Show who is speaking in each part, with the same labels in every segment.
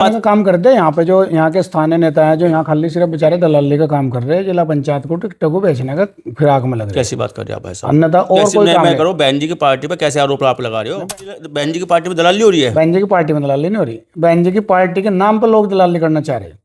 Speaker 1: का काम करते हैं यहाँ पे, जो यहाँ के स्थानीय नेता हैं, जो यहाँ खाली सिर्फ बेचारे दलाली का काम कर रहे हैं, जिला पंचायत को टिकटों को बेचने का फिराक में लग रहे हैं।
Speaker 2: कैसी बात कर रहे हैं आप भाई साहब?
Speaker 1: अन्यथा और
Speaker 2: कैसी
Speaker 1: कोई काम
Speaker 2: मैं
Speaker 1: नहीं।
Speaker 2: करो, बहन जी की पार्टी पे कैसे आरोप आप लगा रहे हो? बहन जी की पार्टी में दलाली हो रही है?
Speaker 1: बहन जी की पार्टी में दलाली नहीं हो रही, बहन जी की पार्टी के नाम पर लोग दलाली करना चाह रहे हैं।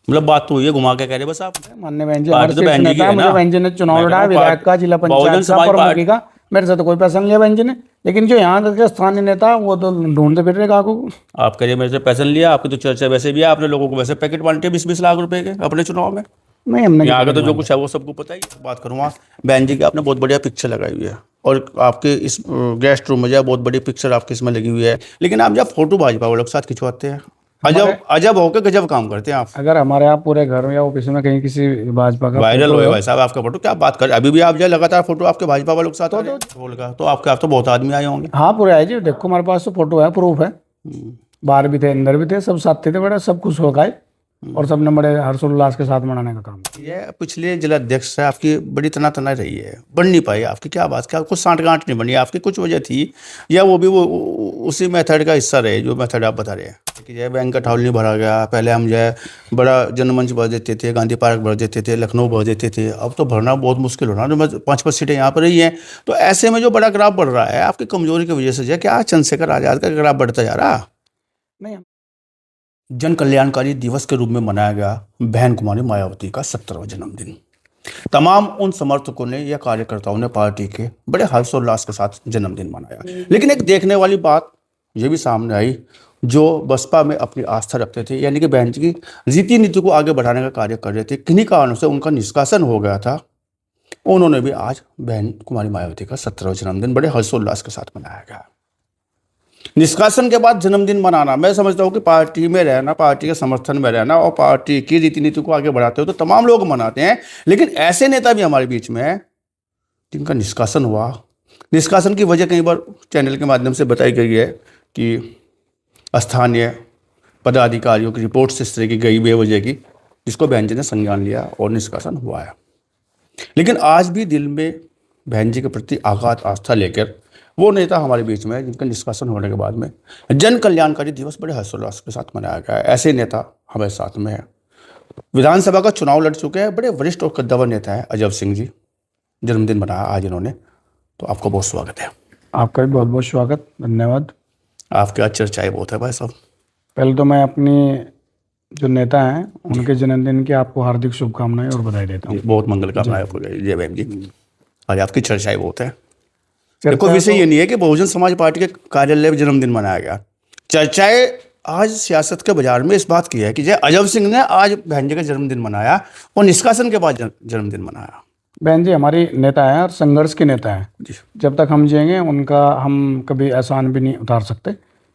Speaker 2: मतलब बात तो हुई है, घुमा के कह रहे बस आप।
Speaker 1: माननीय बहन जी
Speaker 2: पार्टी
Speaker 1: हमारे
Speaker 2: तो बहन जी की
Speaker 1: नेता
Speaker 2: है
Speaker 1: है, मुझे
Speaker 2: ना?
Speaker 1: बहन जी ने चुनाव
Speaker 2: मैं कह
Speaker 1: लड़ा,
Speaker 2: रहा हूँ
Speaker 1: विधायक का, जिला
Speaker 2: बहुजन
Speaker 1: पंचायत का,
Speaker 2: समाज
Speaker 1: प्रमुखी का, मेरे से तो कोई पैसा नहीं लिया बहन जी ने। लेकिन जो यहाँ के स्थानीय नेता वो तो ढूंढते फिर रहे काकू को।
Speaker 2: आप करिए मेरे से पैसे नहीं लिया, आपकी तो चर्चा वैसे भी है, आपने लोगों को वैसे पैकेट बांटे 20-20 लाख रुपए के अपने चुनाव में।
Speaker 1: नहीं, हमने
Speaker 2: यहाँ का तो जो कुछ है वो सबको पता ही है। बात करूँ, बहन जी की आपने बहुत बढ़िया पिक्चर लगाई हुई है, और आपके इस गेस्ट रूम में जो बहुत बड़ी पिक्चर आपकी इसमें लगी हुई है, लेकिन आप जब फोटो भाजपा वालों के साथ खिंचवाते हैं, अजब होकर गजब काम करते हैं आप।
Speaker 1: अगर हमारे यहाँ पूरे घर में या ऑफिस में कहीं किसी भाजपा का
Speaker 2: वायरल
Speaker 1: फोटो
Speaker 2: हुए
Speaker 1: है,
Speaker 2: भाई साहब आपका फोटो, क्या बात कर, अभी भी आप जो लगातार फोटो आपके भाजपा वालों के साथ आ रहे हैं बोल का, तो आपके आप तो बहुत आदमी आए होंगे।
Speaker 1: हाँ पूरे आए जी, देखो हमारे पास तो फोटो है, प्रूफ है। बाहर भी थे, अंदर भी थे, सब साथ थे बड़े, सब खुश हो गए और सबने बड़े हर्षोल्लास के साथ मनाने का काम किया।
Speaker 2: ये पिछले जिला अध्यक्ष से आपकी बड़ी तना रही है, बन नहीं पाई आपकी, क्या बात, क्या कुछ सांठ गांठ नहीं बनी आपकी, कुछ वजह थी, या वो भी वो उसी मेथड का हिस्सा रहे जो मेथड आप बता रहे हैं कि जो है बैंक का ठाउल नहीं भरा गया? पहले हम जो है बड़ा जनमंच भर देते थे, गांधी पार्क भर देते थे, लखनऊ भर देते थे, अब तो भरना बहुत मुश्किल हो रहा है। 5-5 सीटें यहाँ पर रही हैं, तो ऐसे में जो बड़ा ग्राफ बढ़ रहा है आपकी कमजोरी की वजह से, जो है क्या चंद्रशेखर आजाद का ग्राफ बढ़ता जा रहा?
Speaker 1: नहीं,
Speaker 2: जन कल्याणकारी दिवस के रूप में मनाया गया बहन कुमारी मायावती का 17वां जन्मदिन। तमाम उन समर्थकों ने या कार्यकर्ताओं ने पार्टी के बड़े हर्षोल्लास के साथ जन्मदिन मनाया, लेकिन एक देखने वाली बात ये भी सामने आई, जो बसपा में अपनी आस्था रखते थे, यानी कि बहन जी की रीति नीति को आगे बढ़ाने का कार्य कर रहे थे, किन्हीं कारणों से उनका निष्कासन हो गया था। उन्होंने भी आज बहन कुमारी मायावती का 17वां जन्मदिन बड़े हर्षोल्लास के साथ मनाया गया। निष्कासन के बाद जन्मदिन मनाना, मैं समझता हूँ कि पार्टी में रहना, पार्टी के समर्थन में रहना और पार्टी की रीति नीति को आगे बढ़ाते हो तो तमाम लोग मनाते हैं, लेकिन ऐसे नेता भी हमारे बीच में हैं जिनका निष्कासन हुआ। निष्कासन की वजह कई बार चैनल के माध्यम से बताई गई है कि स्थानीय पदाधिकारियों की रिपोर्ट से इस तरह की गई बेवजह की, जिसको बहन जी ने संज्ञान लिया और निष्कासन हुआ है। लेकिन आज भी दिल में बहन जी के प्रति आघात आस्था लेकर वो नेता हमारे बीच में है जिनका निष्कासन होने के बाद में जन कल्याणकारी दिवस बड़े हर्षोल्लास के साथ मनाया गया है। ऐसे नेता हमारे साथ में है। विधानसभा का चुनाव लड़ चुके हैं, बड़े वरिष्ठ और कद्दावर नेता है अजब सिंह जी, जन्मदिन मनाया आज इन्होंने, तो आपका बहुत स्वागत है।
Speaker 1: आपका भी बहुत बहुत स्वागत, धन्यवाद।
Speaker 2: आपके आज चर्चाएं बहुत है भाई साहब।
Speaker 1: पहले तो मैं अपनी जो नेता हैं उनके जन्मदिन की आपको हार्दिक शुभकामनाएं और बधाई देता हूँ।
Speaker 2: बहुत मंगल कामनाएं आपको जय बहन जी। आज आपकी चर्चाएं बहुत है। देखो विषय ये नहीं है कि बहुजन समाज पार्टी के कार्यालय में जन्मदिन मनाया गया, चर्चाएं आज सियासत के बाजार में इस बात की है कि जय अजब सिंह ने आज बहन जी का जन्मदिन मनाया और निष्कासन के बाद जन्मदिन मनाया।
Speaker 1: बहन जी हमारी नेता है और संघर्ष की नेता है, जब तक हम जिएंगे उनका हम कभी एहसान भी नहीं उतार सकते,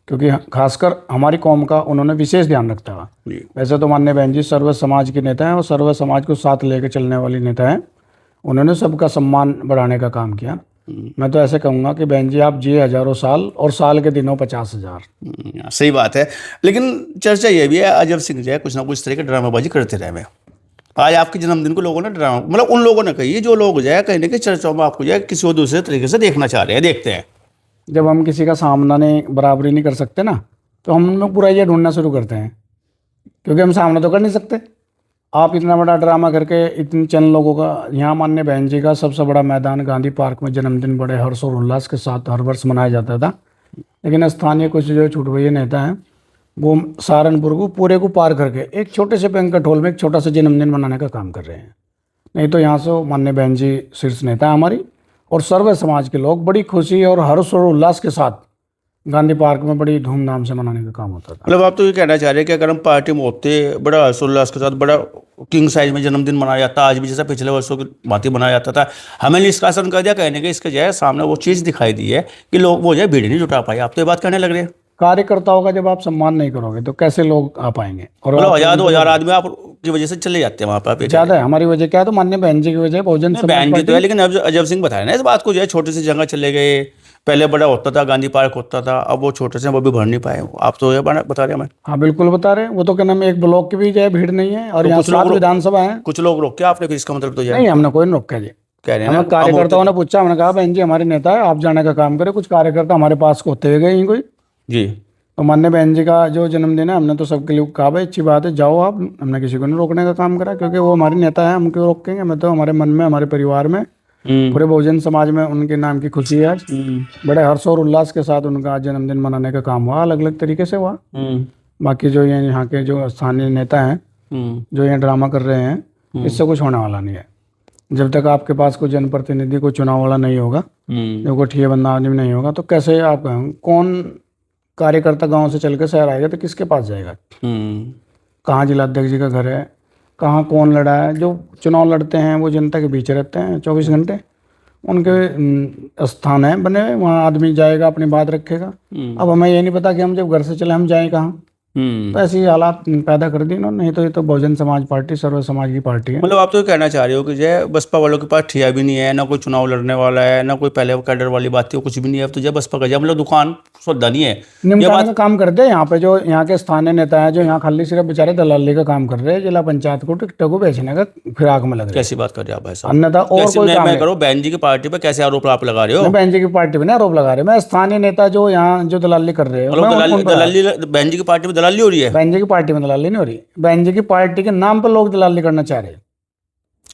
Speaker 1: क्योंकि खासकर हमारी कौम का उन्होंने विशेष ध्यान रखता है। वैसे तो माननीय बहन जी सर्व समाज की नेता है और सर्व समाज को साथ लेकर चलने वाली नेता है, उन्होंने सबका सम्मान बढ़ाने का काम किया। मैं तो ऐसे कहूँगा कि बहन जी आप जिए हजारों साल और साल के दिनों 50,000।
Speaker 2: सही बात है, लेकिन चर्चा ये भी है अजब सिंह जो है कुछ ना कुछ इस तरह की ड्रामाबाजी करते रहे। आज आपके जन्मदिन को लोगों ने ड्रामा, मतलब उन लोगों ने कही जो लोग जो है कहीं ना कहीं चर्चाओं में आपको जो है किसी और दूसरे तरीके से देखना चाह रहे हैं, देखते हैं।
Speaker 1: जब हम किसी का सामना नहीं बराबरी नहीं कर सकते ना, तो हम लोग बुराइयाँ ढूंढना शुरू करते हैं, क्योंकि हम सामना तो कर नहीं सकते। आप इतना बड़ा ड्रामा करके इतने चंद लोगों का, यहाँ माननीय बहन जी का सबसे बड़ा मैदान गांधी पार्क में जन्मदिन बड़े हर्ष और उल्लास के साथ हर वर्ष मनाया जाता था, लेकिन स्थानीय कुछ जो छुटभैया नेता हैं वो सहारनपुर को पूरे को पार करके एक छोटे से बैंक्वेट हॉल में एक छोटा सा जन्मदिन मनाने का काम कर रहे हैं। नहीं तो यहाँ से माननीय बहन जी शीर्ष नेता है हमारी, और सर्व समाज के लोग बड़ी खुशी और हर्ष और उल्लास के साथ गांधी पार्क में बड़ी धूमधाम से मनाने का काम होता था।
Speaker 2: मतलब आप तो ये कहना चाह रहे हैं कि अगर हम पार्टी में होते, बड़ा हर्षोल्लास के साथ बड़ा किंग साइज में जन्मदिन मनाया जाता, आज भी जैसा पिछले वर्षों की भांति मनाया जाता था, हमें निष्कासन कर दिया, कहने के इसके जो है सामने वो चीज़ दिखाई दी है कि लोग वो जो है भीड़ नहीं जुटा पाए। आप तो ये बात कहने लग रहे हैं।
Speaker 1: कार्यकर्ताओं का जब आप सम्मान नहीं करोगे तो कैसे लोग आ पाएंगे? और
Speaker 2: मतलब 1000-2000 आदमी आपकी वजह से चले जाते हैं वहाँ पर।
Speaker 1: ज्यादा है हमारी वजह, क्या है तो माननीय बहन जी की वजह, बहुजन समाज
Speaker 2: बहन जी तो है, लेकिन अब अजब सिंह बता रहे हैं इस बात को, जो है छोटे से जगह चले गए, पहले बड़ा होता था गांधी पार्क होता था, अब वो छोटे से वो भी भर नहीं पाए। आप तो ये बता रहे हैं हमें।
Speaker 1: हाँ बिल्कुल बता रहे हैं, वो तो क्या नाम, एक ब्लॉक की भी जो है भीड़ नहीं है, और यहाँ 7 विधानसभा है।
Speaker 2: कुछ लोग रोक के आपने, फिर इसका मतलब तो
Speaker 1: नहीं हमने कोई नहीं रोका जी,
Speaker 2: कह रहे हैं
Speaker 1: हमें कार्यकर्ताओं ने पूछा, हमने कहा बहन जी हमारे नेता है, आप जाने का काम करें, कुछ कार्यकर्ता हमारे पास को होते हुए गए कोई
Speaker 2: जी,
Speaker 1: तो माननीय बहन जी का जो जन्मदिन है, हमने तो सबके लिए कहा भाई अच्छी बात है, जाओ आप, हमने किसी को नहीं रोकने का काम करा, क्योंकि वो हमारे नेता है, हम क्यों रोकेंगे। मैं तो हमारे मन में, हमारे परिवार में, पूरे बहुजन समाज में उनके नाम की खुशी है आज। बड़े हर्ष और उल्लास के साथ उनका आज जन्मदिन मनाने का काम हुआ, अलग अलग तरीके से हुआ। बाकी जो ये यहाँ के जो स्थानीय नेता हैं जो ये ड्रामा कर रहे हैं, इससे कुछ होने वाला नहीं है। जब तक आपके पास कोई जनप्रतिनिधि, कोई चुनाव वाला नहीं होगा, जो कोई ठिया बंदा आदमी नहीं होगा, तो कैसे आप कौन कार्यकर्ता गांव से चल के शहर आएगा तो किसके पास जाएगा? कहाँ जिलाध्यक्ष जी का घर है, कहाँ कौन लड़ा है? जो चुनाव लड़ते हैं वो जनता के बीच रहते हैं 24 घंटे, उनके स्थान है बने हुए, वहाँ आदमी जाएगा, अपनी बात रखेगा। अब हमें ये नहीं पता कि हम जब घर से चले हम जाएं कहाँ। तो ऐसी हालात पैदा कर दी इन्होंने। नहीं तो ये तो बहुजन समाज पार्टी सर्व समाज की पार्टी है।
Speaker 2: मतलब आप तो कहना चाह रहे हो कि जय बसपा वालों के पास ठिया भी नहीं है, ना कोई चुनाव लड़ने वाला है, ना कोई पहले कैडर वाली बात थी, वो कुछ भी नहीं है। अब तो जय बसपा का जय मतलब दुकान सौदा नहीं है।
Speaker 1: निपटाने का काम करते हैं यहाँ पे जो यहाँ के स्थानीय नेता हैं, जो यहाँ खाली सिर्फ बेचारे दलाली का काम कर रहे हैं, जिला पंचायत को टिकटों को बेचने का फिराक में लग रहे हैं।
Speaker 2: कैसी बात कर रहे हो आप भाई साहब?
Speaker 1: अन्यथा और कोई काम
Speaker 2: मैं करो बहन जी की पार्टी पे कैसे आरोप आप लगा रहे हो?
Speaker 1: बहन जी की पार्टी पे ना आरोप लगा रहे हैं। मैं स्थानीय नेता जो यहाँ जो दलाली कर रहे हैं,
Speaker 2: दलाली बहन जी की पार्टी में दलाली हो रही है?
Speaker 1: बहन जी की पार्टी में दलाली नहीं हो रही, बहन जी की पार्टी के नाम पर लोग दलाली करना चाह रहे हैं।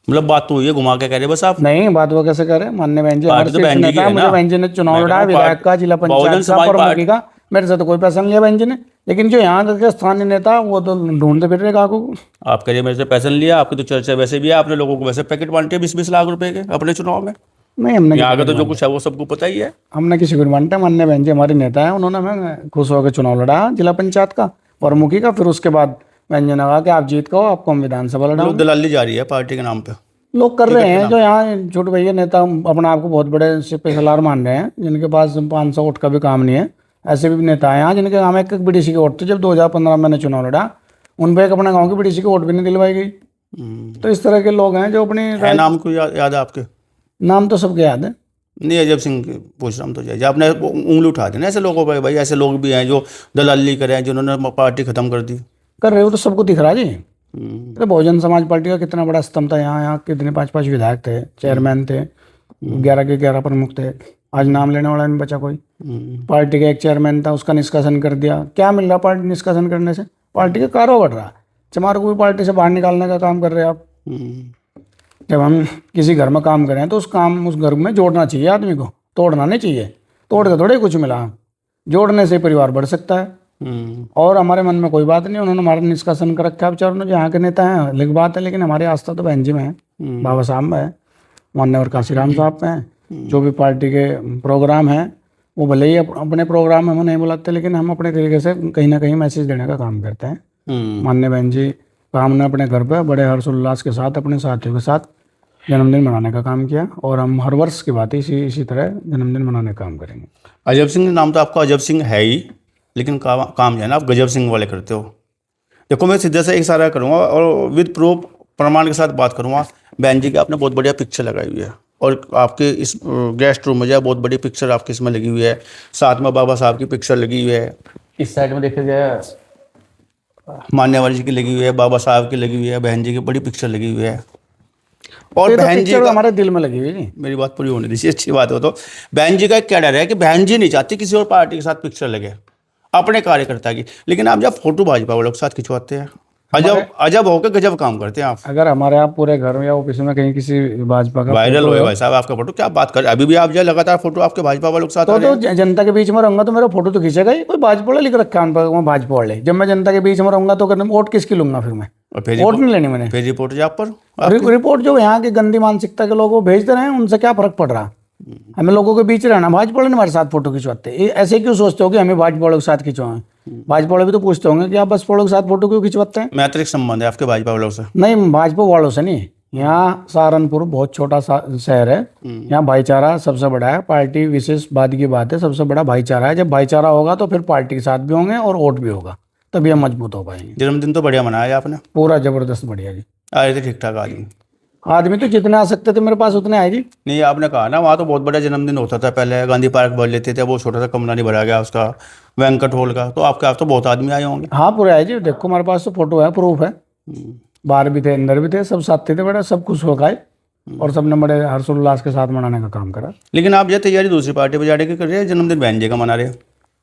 Speaker 2: मतलब बात तो हुई है, घुमा के कह रहे बस आप?
Speaker 1: नहीं, बात वो कैसे करे? माननीय बहन जी हमारे
Speaker 2: बहन जी
Speaker 1: नेता है, मुझे बहन जी ने चुनाव लड़ा, विधायक का, जिला पंचायत का, प्रमुखी का, मेरे से तो कोई पैसा नहीं लिया बहन जी ने। लेकिन जो यहाँ के स्थानीय नेता वो तो ढूंढते फिर रहे काकू को।
Speaker 2: आप कह रहे मेरे से पैसा नहीं लिया, आपकी तो चर्चा वैसे भी है, आपने लोगों को वैसे पैकेट बांटे 20-20 लाख रुपए के अपने चुनाव में।
Speaker 1: नहीं, हमने
Speaker 2: यहाँ का तो जो कुछ है वो सबको पता ही है।
Speaker 1: हमने किसी को नहीं बांटा। माननीय बहन जी हमारे नेता है, उन्होंने हमें खुश होकर चुनाव लड़ा जिला पंचायत का, प्रमुखी का। फिर उसके बाद बहन जी ने कहा कि आप जीत को आपको हम विधानसभा लड़ाओ।
Speaker 2: दलाली जारी है पार्टी के नाम पे,
Speaker 1: लोग कर रहे हैं। जो यहाँ छोटे भैया नेता अपने आप को बहुत बड़े सिपे सलार मान रहे हैं, जिनके पास 500 वोट का भी काम नहीं है, ऐसे भी नेता हैं यहाँ जिनके हम एक बीडीसी के वोट थे। जब 2015 में मैंने चुनाव लड़ा, उन पर एक अपने गाँव की बीडीसी के वोट भी नहीं दिलवाई गई। तो इस तरह के लोग हैं जो अपनी
Speaker 2: नाम को याद है आपके?
Speaker 1: नाम तो सबके याद है।
Speaker 2: नहीं, अजब सिंह पूछ रहा हूँ तो जय आपने उंगली उठा दी ना ऐसे लोगों पर। भाई ऐसे लोग भी हैं जो दलाली कर रहे हैं, जिन्होंने पार्टी खत्म कर दी।
Speaker 1: कर रहे हो तो सबको दिख रहा जी। तो बहुजन समाज पार्टी का कितना बड़ा स्तंभ था यहाँ। यहाँ कितने 5-5 विधायक थे, चेयरमैन थे, 11 के 11 प्रमुख थे। आज नाम लेने वाला नहीं बचा कोई। पार्टी का एक चेयरमैन था, उसका निष्कासन कर दिया। क्या मिल रहा पार्टी निष्कासन करने से? पार्टी का कारोबार बढ़ रहा। चमार को भी पार्टी से बाहर निकालने का काम कर रहे हैं आप। जब हम किसी घर में काम करें तो उस घर में जोड़ना चाहिए आदमी को, तोड़ना नहीं चाहिए। तोड़ के थोड़े कुछ मिला, जोड़ने से परिवार बढ़ सकता है। और हमारे मन में कोई बात नहीं, उन्होंने हमारा निष्कासन कर रखा है बेचारों ने। जो यहाँ के नेता हैं लिख बात है, लेकिन हमारी आस्था तो बहन जी में है, बाबा साहब में है, मान्यवर काशीराम साहब में है। जो भी पार्टी के प्रोग्राम हैं वो भले ही अपने प्रोग्राम हम नहीं बुलाते, लेकिन हम अपने तरीके से कहीं ना कहीं मैसेज देने का काम करते हैं। मान्य बहन जी का हमने अपने घर पर बड़े हर्षोल्लास के साथ अपने साथियों के साथ जन्मदिन मनाने का काम किया, और हम हर वर्ष की बात इसी तरह जन्मदिन मनाने का काम करेंगे।
Speaker 2: अजब सिंह नाम तो आपका अजब सिंह है ही, लेकिन काम जो है ना आप गजब सिंह वाले करते हो। देखो मैं सीधे से एक इशारा करूँगा और विद प्रूफ प्रमाण के साथ बात करूँगा। बहन जी की आपने बहुत बढ़िया पिक्चर लगाई हुई है, और आपके इस गेस्ट रूम में जो है बहुत बड़ी पिक्चर आपकी इसमें लगी हुई है। साथ में बाबा साहब की पिक्चर लगी हुई है। इस साइड में देखा जाए मान्यवर जी की लगी हुई है, बाबा साहब की लगी हुई है, बहन जी की बड़ी पिक्चर लगी हुई है। और बहन जी
Speaker 1: हमारे दिल में लगी हुई है।
Speaker 2: मेरी बात पूरी होने दीजिए, अच्छी बात हो। तो बहन जी का एक क्या डर है कि बहन जी नहीं चाहती किसी और पार्टी के साथ पिक्चर लगे अपने कार्यकर्ता की, लेकिन आप जब फोटो भाजपा वालों के साथ खिंचवाते हैं, अजब होकर गजब काम करते हैं आप।
Speaker 1: अगर हमारे आप पूरे घर में या ऑफिस में कहीं किसी भाजपा का
Speaker 2: वायरल हो भाई साहब आपका फोटो, क्या बात कर, अभी भी आप जो लगातार फोटो आपके भाजपा वालों के साथ
Speaker 1: तो जनता के बीच में रहूंगा तो मेरा फोटो तो खींचेगा ही। कोई भाजपा वाला लिख रखा है उन पर, भाजपा वाले। जब मैं जनता के बीच में रहूंगा तो वोट किसकी लूंगा? फिर मैं वोट नहीं लेनी मैंने।
Speaker 2: फिर रिपोर्ट जो आप पर
Speaker 1: रिपोर्ट जो यहाँ की गंदी मानसिकता के लोग भेजते रहे, उनसे क्या फर्क पड़ रहा? हमें लोगों के बीच रहना। भाजपा वाले हमारे साथ फोटो खिंचवाते, ऐसे क्यों सोचते हो कि हमें भाजपा वालों के साथ खिंचवाएं? भाजपा वाले भी तो पूछते होंगे कि आप बस वालों के साथ फोटो क्यों खिंचवाते हैं?
Speaker 2: मैत्रिक संबंध है आपके भाजपा वालों से?
Speaker 1: नहीं, भाजपा वालों से नहीं। यहाँ सहारनपुर बहुत छोटा शहर है, यहाँ भाईचारा सबसे बड़ा है। पार्टी विशेष बाद की बात है, सबसे बड़ा भाईचारा है। जब भाईचारा होगा तो फिर पार्टी के साथ भी होंगे और वोट भी होगा, तभी हम मजबूत हो पाएंगे।
Speaker 2: जन्मदिन तो बढ़िया मनाया आपने?
Speaker 1: पूरा जबरदस्त बढ़िया जी।
Speaker 2: आए थे ठीक ठाक
Speaker 1: आदमी तो जितने आ सकते थे मेरे पास उतने आए जी।
Speaker 2: नहीं, आपने कहा ना वहाँ तो बहुत बड़ा जन्मदिन होता था पहले, गांधी पार्क भर लेते थे, वो छोटा सा कमरा नहीं भरा गया उसका, वेंकट हॉल का। तो आपके आप तो बहुत आदमी आए होंगे?
Speaker 1: हाँ, पूरे आए जी। देखो हमारे पास तो फोटो है, प्रूफ है। बाहर भी थे, अंदर भी थे, सब साथी थे, बड़ा सब खुश हो गए और सबने बड़े हर्षोल्लास के साथ मनाने का काम करा।
Speaker 2: लेकिन आप ये तैयारी दूसरी पार्टी पर जाने की कर रहे हैं, जन्मदिन बहन जी का मना रहे हैं?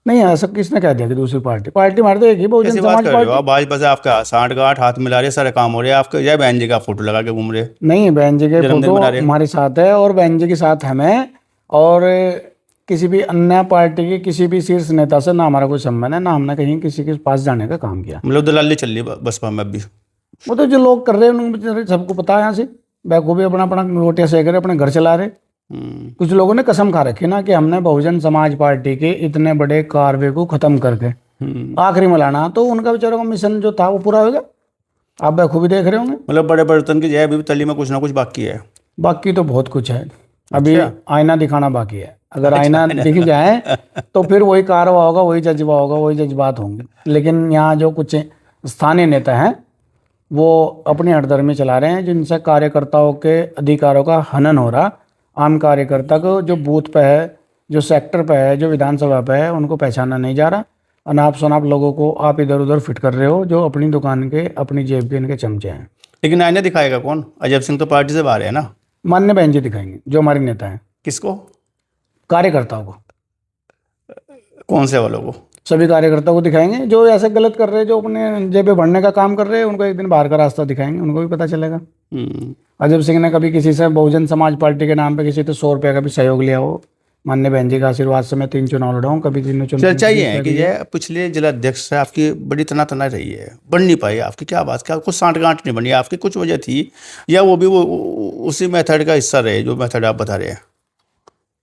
Speaker 1: नहीं, ऐसा किसने कह दिया कि दूसरी पार्टी पार्टी हमारी तो एक ही बहुजन
Speaker 2: कैसी बात
Speaker 1: समाज
Speaker 2: कर रहे हो
Speaker 1: पार्टी।
Speaker 2: आप? भाजपा से आपका साठ गांठ हाथ मिला रहे, सारे काम हो रहे हैं आपके, जय बहन जी का फोटो लगा के घूम रहे,
Speaker 1: नहीं, बहन जी के
Speaker 2: जन्मदिन
Speaker 1: फोटो
Speaker 2: मना रहे।
Speaker 1: हमारे साथ है और बहन जी के साथ हमें, और किसी भी अन्य पार्टी के किसी भी शीर्ष नेता से ना हमारा कोई संबंध है, ना हमने कहीं किसी के पास जाने का काम किया।
Speaker 2: मतलब दलाली चल रही है बसपा में अभी।
Speaker 1: वो तो जो लोग कर रहे हैं उनको बेचारे सबको पता है, यहाँ से बेखूबी अपना अपना रोटियां सेक रहे, अपने घर चला रहे। कुछ लोगों ने कसम खा रखी ना कि हमने बहुजन समाज पार्टी के इतने बड़े कार्य को खत्म करके आखिरी में लाना, तो उनका बेचारों का मिशन जो था वो पूरा होगा। आप बखूबी देख रहे होंगे।
Speaker 2: मतलब बड़े बर्तन की जय अभी भी तली में कुछ ना कुछ बाकी है।
Speaker 1: बाकी तो बहुत कुछ है, अभी
Speaker 2: अच्छा।
Speaker 1: आईना दिखाना बाकी है। अगर आईना दिख जाए तो फिर वही कारवा होगा, वही जज्बा होगा, वही जज्बात होंगे। लेकिन यहाँ जो कुछ स्थानीय नेता हैं वो अपनी हठधर्मी चला रहे हैं, जिनसे कार्यकर्ताओं के अधिकारों का हनन हो रहा। आम कार्यकर्ता को जो बूथ पे है, जो सेक्टर पे है, जो विधानसभा पे है, उनको पहचाना नहीं जा रहा। अनाप शनाप लोगों को आप इधर उधर फिट कर रहे हो, जो अपनी दुकान के अपनी जेब के इनके चमचे हैं।
Speaker 2: लेकिन आईने दिखाएगा कौन? अजय सिंह तो पार्टी से बाहर है ना।
Speaker 1: मान्य बहन जी दिखाएंगे, जो हमारे नेता हैं,
Speaker 2: किसको?
Speaker 1: कार्यकर्ताओं को,
Speaker 2: कौन से वालों को?
Speaker 1: सभी कार्यकर्ताओं को दिखाएंगे। जो ऐसे गलत कर रहे हैं, जो अपने जेबे भरने का काम कर रहे हैं, उनको एक दिन बाहर का रास्ता दिखाएंगे, उनको भी पता चलेगा। अजय सिंह ने कभी किसी से बहुजन समाज पार्टी के नाम पे किसी से 100 रुपये का भी सहयोग लिया हो? मान्य बहन जी का आशीर्वाद से मैं 3 चुनाव लड़ा हूँ, कभी तीनों चुनाव।
Speaker 2: चर्चा ये है कि यह पिछले जिला अध्यक्ष से आपकी बड़ी तना रही है, बन नहीं पाई आपकी, क्या बात? क्या कुछ सांठ गांठ नहीं बनी आपकी? कुछ वजह थी या वो भी वो उसी मेथड का हिस्सा रहे जो मेथड आप बता रहे हैं?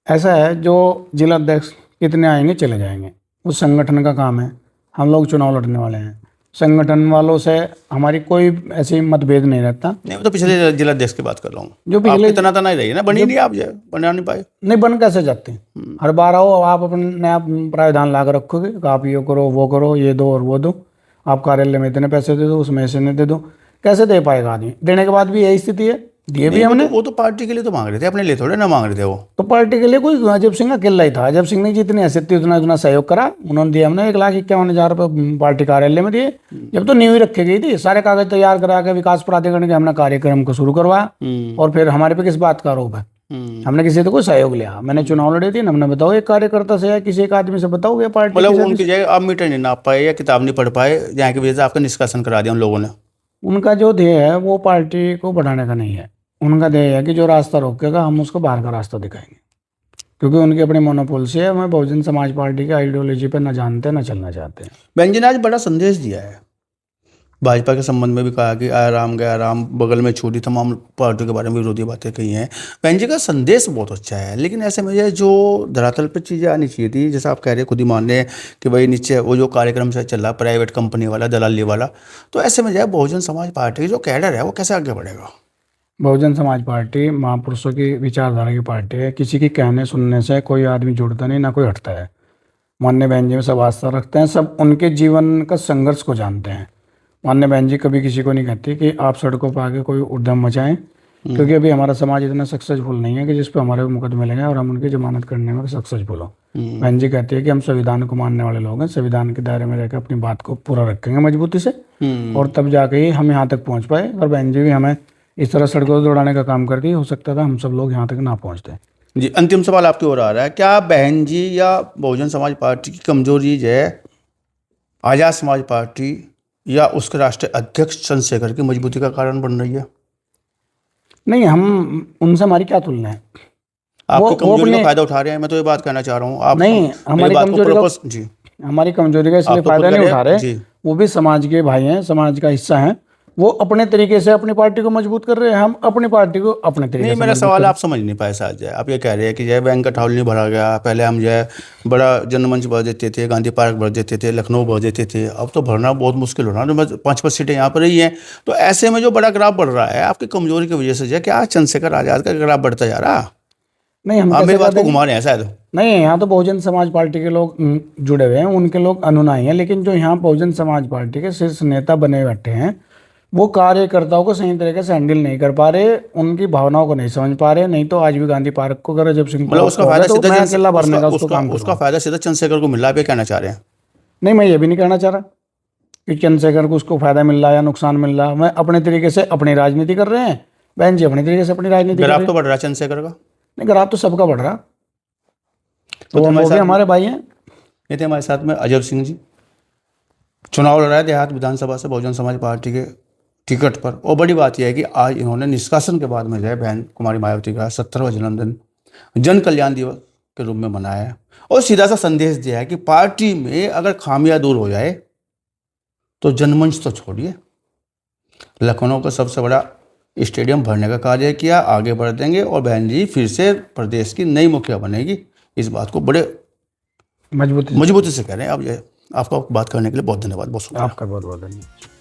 Speaker 1: ऐसा है, जो जिला अध्यक्ष कितने आएंगे चले जाएंगे, उस संगठन का काम है। हम लोग चुनाव लड़ने वाले हैं, संगठन वालों से हमारी कोई ऐसी मतभेद नहीं रहता।
Speaker 2: नहीं, मैं तो पिछले जिला अध्यक्ष की बात कर रहा हूँ।
Speaker 1: जो पिछले
Speaker 2: आपकी तना ही रही है ना, बनी नहीं, आप जो बना नहीं पाए।
Speaker 1: नहीं बन कैसे जाते हैं? हर बार आओ, आप अपने नया प्रावधान ला कर रखोगे कि आप ये करो, वो करो, ये दो और वो दो, आप कार्यालय में इतने पैसे दे दो, उसमें ऐसे नहीं दे दो। कैसे दे पाएगा आदमी? देने के बाद भी यही स्थिति है। दिए भी हमने।
Speaker 2: वो तो पार्टी के लिए तो मांग रहे थे, अपने लिए थोड़े ना मांग रहे थे वो।
Speaker 1: तो पार्टी के लिए कोई अजब सिंह अकेला ही था। अजब सिंह ने जितनी हैसियत थी उतना उतना सहयोग करा, उन्होंने दिया। हमने 1,51,000 रुपये पार्टी कार्यालय में दिए। जब तो नींव ही रखी गई थी, सारे कागज तैयार करा के विकास प्राधिकरण के हमने कार्यक्रम को शुरू करवाया। और फिर हमारे पे किस बात का आरोप है? हमने किसी से कोई सहयोग लिया? मैंने चुनाव लड़े थे, हमने बताओ एक कार्यकर्ता से या किसी एक आदमी से बताओ ये पार्टी।
Speaker 2: मतलब उनकी जगह आप मीटर नहीं नाप पाए या किताब नहीं पढ़ पाए, जहाँ की वजह से आपका निष्कासन करा दिया उन लोगों ने।
Speaker 1: उनका जो ध्येय है वो पार्टी को बढ़ाने का नहीं है। उनका ध्येय है कि जो रास्ता रोकेगा हम उसको बाहर का रास्ता दिखाएंगे, क्योंकि उनकी अपनी मोनोपोल से है। हमें बहुजन समाज पार्टी की आइडियोलॉजी पे न जानते न चलना चाहते हैं।
Speaker 2: बहन जी ने आज बड़ा संदेश दिया है, भाजपा के संबंध में भी कहा कि आया राम गया राम, बगल में छोड़ी, तमाम पार्टियों के बारे में विरोधी बातें कही हैं। बहन जी का संदेश बहुत अच्छा है, लेकिन ऐसे में ये जो धरातल पर चीज़ें आनी चाहिए थी, जैसे आप कह रहे हैं, खुद ही मान रहे हैं कि भाई नीचे वो जो कार्यक्रम से चल रहा प्राइवेट कंपनी वाला, दलाली वाला, तो ऐसे में जो बहुजन समाज पार्टी की जो कैडर है वो कैसे आगे बढ़ेगा?
Speaker 1: बहुजन समाज पार्टी महापुरुषों की विचारधारा की पार्टी है। किसी की कहने सुनने से कोई आदमी जुड़ता नहीं, ना कोई हटता है। मान्य बहन जी में सब आस्था रखते हैं, सब उनके जीवन का संघर्ष को जानते हैं। मान्य बहन जी कभी किसी को नहीं कहती कि आप सड़कों पर आके कोई उद्यम मचाएं, क्योंकि अभी हमारा समाज इतना सक्सेसफुल नहीं है कि जिस पे हमारे मुकदमे लगे और हम उनकी जमानत करने में सक्सेसफुल हो। बहन जी कहती है कि हम संविधान को मानने वाले लोग हैं, संविधान के दायरे में रहकर अपनी बात को पूरा रखेंगे मजबूती से, और तब जाके ही हम यहाँ तक पहुँच पाए। और बहन जी भी हमें इस तरह सड़कों से दौड़ाने का काम करती है, हो सकता था हम सब लोग यहाँ तक ना पहुँचते।
Speaker 2: जी, अंतिम सवाल आपकी ओर आ रहा है, क्या बहन जी या बहुजन समाज पार्टी की कमजोरी जो है आज़ाद समाज पार्टी या उसके राष्ट्रीय अध्यक्ष चंद्रशेखर की मजबूती का कारण बन रही है?
Speaker 1: नहीं, हम उनसे हमारी क्या तुलना है?
Speaker 2: आपकी कमजोरी का फायदा उठा रहे हैं, मैं तो ये बात कहना चाह रहा हूँ। आप
Speaker 1: नहीं, हमारी कमजोरी का इसलिए फायदा नहीं उठा रहे। वो भी समाज के भाई हैं, समाज का हिस्सा हैं। वो अपने तरीके से अपनी पार्टी को मजबूत कर रहे हैं, हम अपनी पार्टी को अपने तरीके से।
Speaker 2: मेरा सवाल आप समझ नहीं पाए साहब। जय आप ये कह रहे हैं कि जय बैंक का ठाउल नहीं भरा गया, पहले हम जय बड़ा जनमंच भर देते थे, गांधी पार्क भर देते थे, लखनऊ भर देते थे, अब तो भरना बहुत मुश्किल हो रहा है। 5-5 सीटें यहाँ पर रही हैं, तो ऐसे में जो बड़ा ग्राफ बढ़ रहा है आपकी कमजोरी की वजह से, जय क्या चंद्रशेखर आजाद का ग्राफ बढ़ता जा रहा?
Speaker 1: नहीं, हम
Speaker 2: मेरी बात को घुमा रहे हैं शायद।
Speaker 1: नहीं, यहाँ तो बहुजन समाज पार्टी के लोग जुड़े हुए हैं, उनके लोग अनुयायी हैं। लेकिन जो यहाँ बहुजन समाज पार्टी के शीर्ष नेता बने बैठे हैं, वो कार्यकर्ताओं को सही तरीके से हैंडल नहीं कर पा रहे, उनकी भावनाओं को नहीं समझ पा रहे। नहीं तो आज भी गांधी पार्क को अगर जब सिंह
Speaker 2: मतलब उसका फायदा
Speaker 1: उसका
Speaker 2: फायदा सीधा चंद्रशेखर को मिल रहा है, कहना चाह रहे हैं?
Speaker 1: नहीं, मैं ये भी नहीं कहना चाह रहा कि चंद्रशेखर को उसको फायदा मिल रहा है या नुकसान मिल रहा है। मैं अपने तरीके से अपनी राजनीति कर रहे हैं, बहन जी अपने तरीके से अपनी राजनीति कर रहे हैं।
Speaker 2: तो बढ़ रहा है चंद्रशेखर का?
Speaker 1: नहीं, ग्राफ तो सबका बढ़ रहा, तो वो भी हमारे भाई हैं।
Speaker 2: ये थे हमारे साथ में अजय सिंह जी, चुनाव लड़ा है देहात विधानसभा से बहुजन समाज पार्टी के टिकट पर। और बड़ी बात यह है कि आज इन्होंने निष्कासन के बाद में जो है बहन कुमारी मायावती का 17वां जन्मदिन जन कल्याण दिवस के रूप में मनाया है और सीधा सा संदेश दिया है कि पार्टी में अगर खामियां दूर हो जाए तो जनमंच तो छोड़िए, लखनऊ का सबसे बड़ा स्टेडियम भरने का कार्य किया, आगे बढ़ देंगे और बहन जी फिर से प्रदेश की नई मुखिया बनेगी। इस बात को बड़े
Speaker 1: मजबूती
Speaker 2: मजबूती से कह रहे हैं। अब ये आपका बात करने के लिए बहुत धन्यवाद, बहुत शुक्रिया।
Speaker 1: आपका बहुत बहुत धन्यवाद।